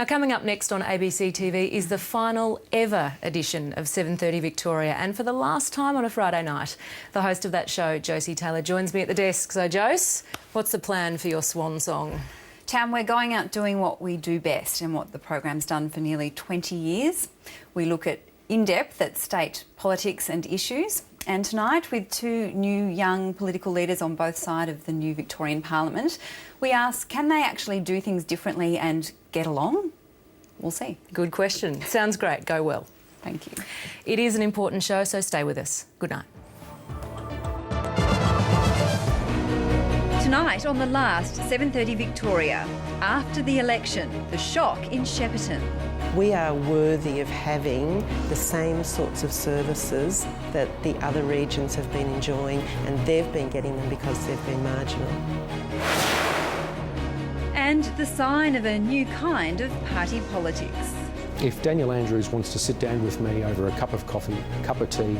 Now, coming up next on ABC TV is the final ever edition of 7:30 Victoria, and for the last time on a Friday night, the host of that show, Josie Taylor, joins me at the desk. So, Jose, what's the plan for your swan song? Tam, we're going out doing what we do best and what the program's done for nearly 20 years. We look at in-depth at state politics and issues. And tonight, with two new young political leaders on both sides of the new Victorian Parliament, we ask, can they actually do things differently and get along? We'll see. Good question. Sounds great. Go well. Thank you. It is an important show, so stay with us. Good night. Tonight on the last 7:30 Victoria, after the election, the shock in Shepparton. We are worthy of having the same sorts of services that the other regions have been enjoying, and they've been getting them because they've been marginal. And the sign of a new kind of party politics. If Daniel Andrews wants to sit down with me over a cup of coffee, a cup of tea,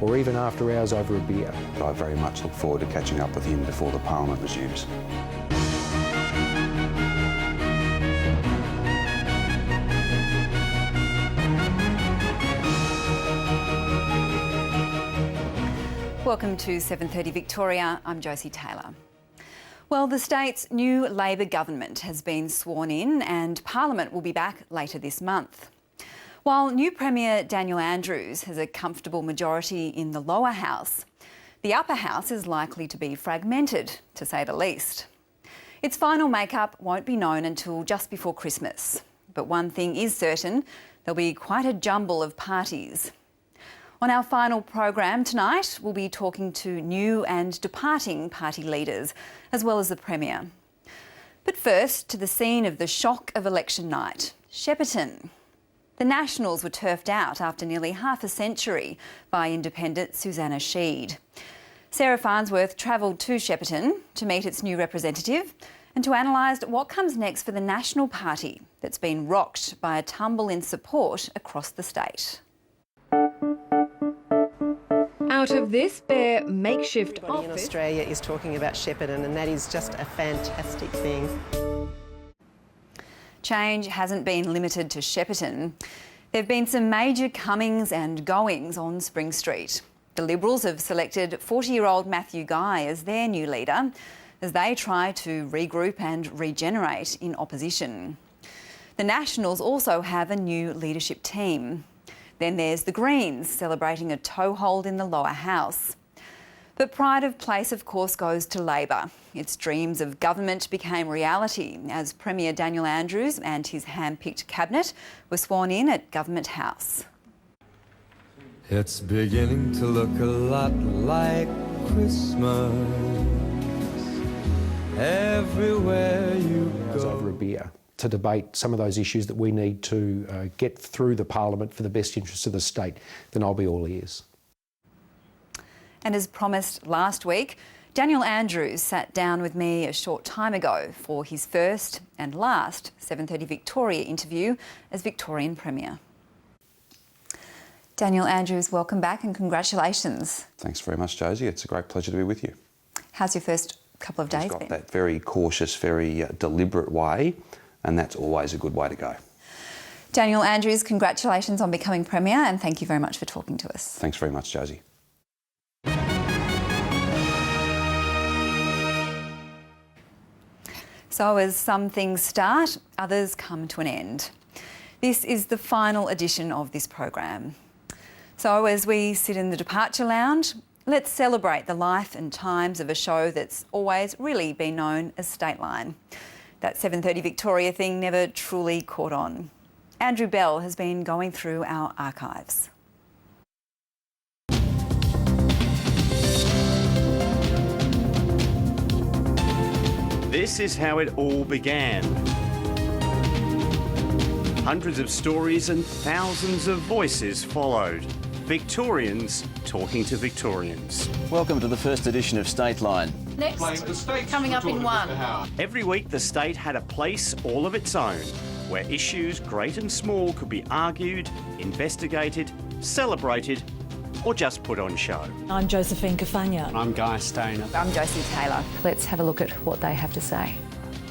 or even after hours over a beer, I very much look forward to catching up with him before the Parliament resumes. Welcome to 7:30 Victoria. I'm Josie Taylor. Well, the state's new Labor government has been sworn in and Parliament will be back later this month. While new Premier Daniel Andrews has a comfortable majority in the lower house, the upper house is likely to be fragmented, to say the least. Its final makeup won't be known until just before Christmas. But one thing is certain, there'll be quite a jumble of parties. On our final program tonight, we'll be talking to new and departing party leaders, as well as the Premier. But first, to the scene of the shock of election night, Shepparton. The Nationals were turfed out after nearly half a century by independent Susanna Sheed. Sarah Farnsworth travelled to Shepparton to meet its new representative and to analyse what comes next for the National Party that's been rocked by a tumble in support across the state. Out of this bare makeshift Everybody in Australia is talking about Shepparton, and that is just a fantastic thing. Change hasn't been limited to Shepparton. There have been some major comings and goings on Spring Street. The Liberals have selected 40-year-old Matthew Guy as their new leader as they try to regroup and regenerate in opposition. The Nationals also have a new leadership team. Then there's the Greens, celebrating a toehold in the lower house. But pride of place, of course, goes to Labor. Its dreams of government became reality as Premier Daniel Andrews and his hand-picked cabinet were sworn in at Government House. It's beginning to look a lot like Christmas everywhere you go. over a beer to debate some of those issues that we need to get through the Parliament for the best interests of the state, then I'll be all ears. And as promised last week, Daniel Andrews sat down with me a short time ago for his first and last 7:30 Victoria interview as Victorian Premier. Daniel Andrews, welcome back and congratulations. Thanks very much, Josie. It's a great pleasure to be with you. How's your first couple of days It's got been? that very cautious, very deliberate way, and that's always a good way to go. Daniel Andrews, congratulations on becoming Premier and thank you very much for talking to us. Thanks very much, Josie. So as some things start, others come to an end. This is the final edition of this program. So as we sit in the departure lounge, let's celebrate the life and times of a show that's always really been known as Stateline. That 7:30 Victoria thing never truly caught on. Andrew Bell has been going through our archives. This is how it all began. Hundreds of stories and thousands of voices followed. Victorians talking to Victorians. Welcome to the first edition of Stateline. Next, coming up in one. Every week the state had a place all of its own, where issues great and small could be argued, investigated, celebrated, or just put on show. I'm Josephine Cafagna. I'm Guy Stainer. I'm Josie Taylor. Let's have a look at what they have to say.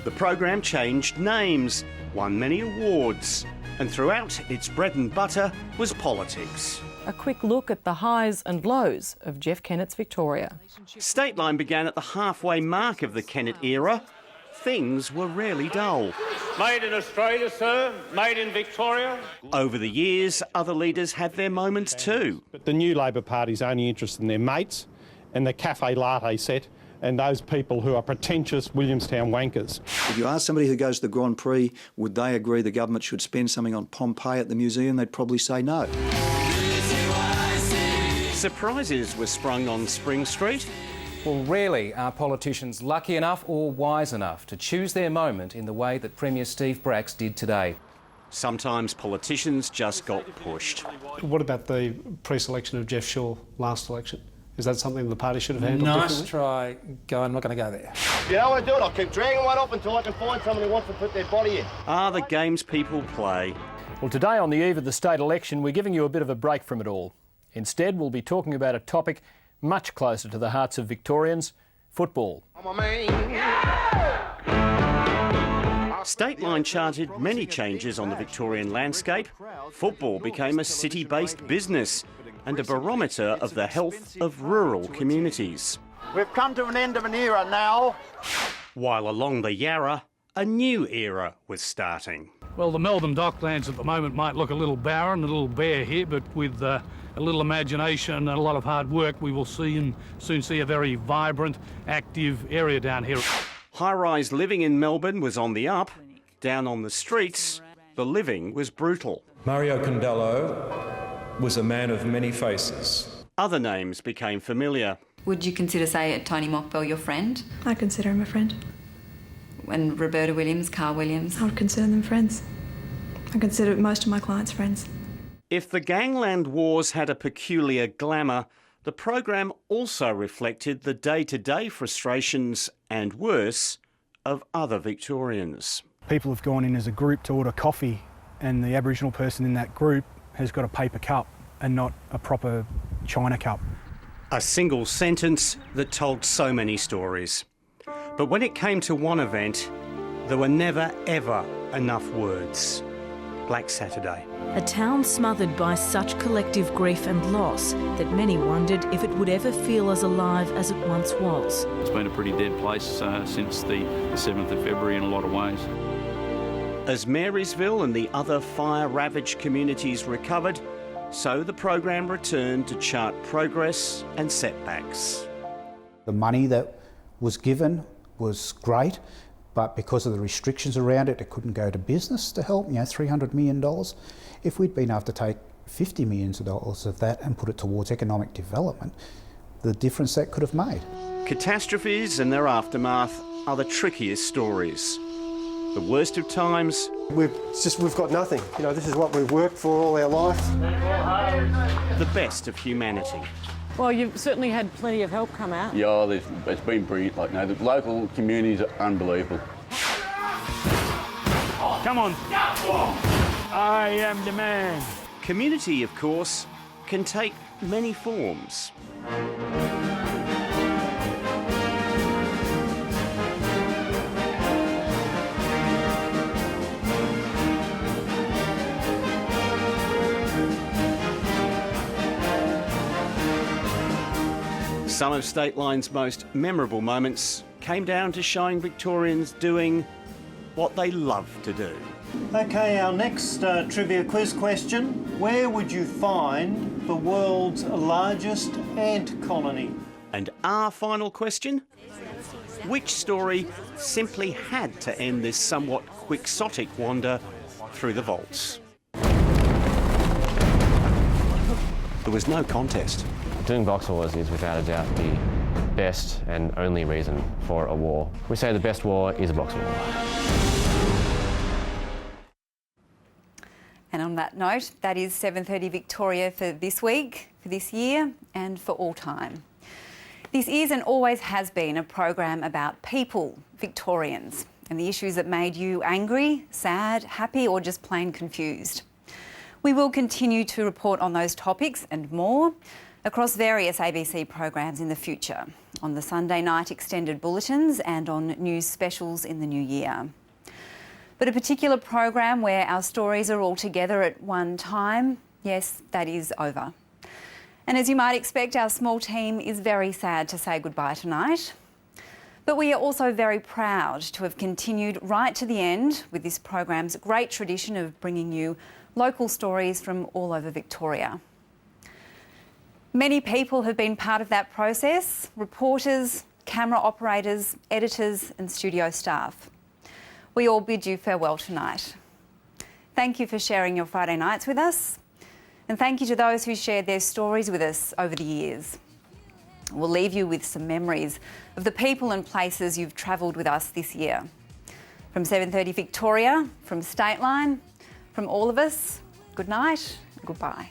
The program changed names. won many awards, and throughout its bread and butter was politics. A quick look at the highs and lows of Jeff Kennett's Victoria. Stateline began at the halfway mark of the Kennett era. Things were rarely dull. Made in Australia, sir. Made in Victoria. Over the years, other leaders had their moments too. But the new Labor Party's only interested in their mates and the cafe latte set and those people who are pretentious Williamstown wankers. If you ask somebody who goes to the Grand Prix, would they agree the government should spend something on Pompeii at the museum, they'd probably say no. Surprises were sprung on Spring Street. Well, rarely are politicians lucky enough or wise enough to choose their moment in the way that Premier Steve Bracks did today. Sometimes politicians just got pushed. What about the pre-selection of Jeff Shaw last election? Is that something the party should have handled Nice differently? try, Guy. I'm not going to go there. You know what I do? I'll keep dragging one up until I can find someone who wants to put their body in. Are the games people play? Well, today on the eve of the state election, we're giving you a bit of a break from it all. Instead, we'll be talking about a topic much closer to the hearts of Victorians: football. Stateline charted many changes on the Victorian landscape. Football became a city-based business and a barometer of the health of rural communities. We've come to an end of an era now. While along the Yarra, a new era was starting. Well, the Melbourne Docklands at the moment might look a little barren, a little bare here, but with a little imagination and a lot of hard work, we will soon see a very vibrant, active area down here. High-rise living in Melbourne was on the up. Down on the streets, the living was brutal. Mario Condello was a man of many faces. Other names became familiar. Would you consider, say, Tony Mockbell your friend? I consider him a friend. And Roberta Williams, Carl Williams? I would consider them friends. I consider most of my clients friends. If the gangland wars had a peculiar glamour, the program also reflected the day-to-day frustrations and worse of other Victorians. People have gone in as a group to order coffee, and the Aboriginal person in that group has got a paper cup and not a proper china cup. A single sentence that told so many stories. But when it came to one event, there were never, ever enough words. Black Saturday. A town smothered by such collective grief and loss that many wondered if it would ever feel as alive as it once was. It's been a pretty dead place since the 7th of February in a lot of ways. As Marysville and the other fire-ravaged communities recovered, so the program returned to chart progress and setbacks. The money that was given was great, but because of the restrictions around it, it couldn't go to business to help, $300 million. If we'd been able to take $50 million of that and put it towards economic development, the difference that could have made. Catastrophes and their aftermath are the trickiest stories. The worst of times. We've got nothing. This is what we've worked for all our life. The best of humanity. Well, you've certainly had plenty of help come out. Yeah, it's been brilliant. The local communities are unbelievable. Come on. I am the man. Community, of course, can take many forms. Some of Stateline's most memorable moments came down to showing Victorians doing what they love to do. OK, our next trivia quiz question. Where would you find the world's largest ant colony? And our final question? Which story simply had to end this somewhat quixotic wander through the vaults? There was no contest. Doing Boxer Wars is without a doubt the best and only reason for a war. We say the best war is a Boxer War. And on that note, that is 7:30 Victoria for this week, for this year, and for all time. This is and always has been a program about people, Victorians, and the issues that made you angry, sad, happy, or just plain confused. We will continue to report on those topics and more across various ABC programs in the future, on the Sunday night extended bulletins and on news specials in the new year. But a particular program where our stories are all together at one time, yes, that is over. And as you might expect, our small team is very sad to say goodbye tonight. But we are also very proud to have continued right to the end with this program's great tradition of bringing you local stories from all over Victoria. Many people have been part of that process: reporters, camera operators, editors and studio staff. We all bid you farewell tonight. Thank you for sharing your Friday nights with us, and thank you to those who shared their stories with us over the years. We'll leave you with some memories of the people and places you've travelled with us this year. From 7:30 Victoria, from Stateline, from all of us, good night, goodbye.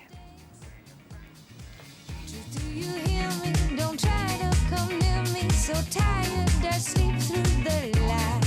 Do you hear me? Don't try to come near me. So tired, I sleep through the light.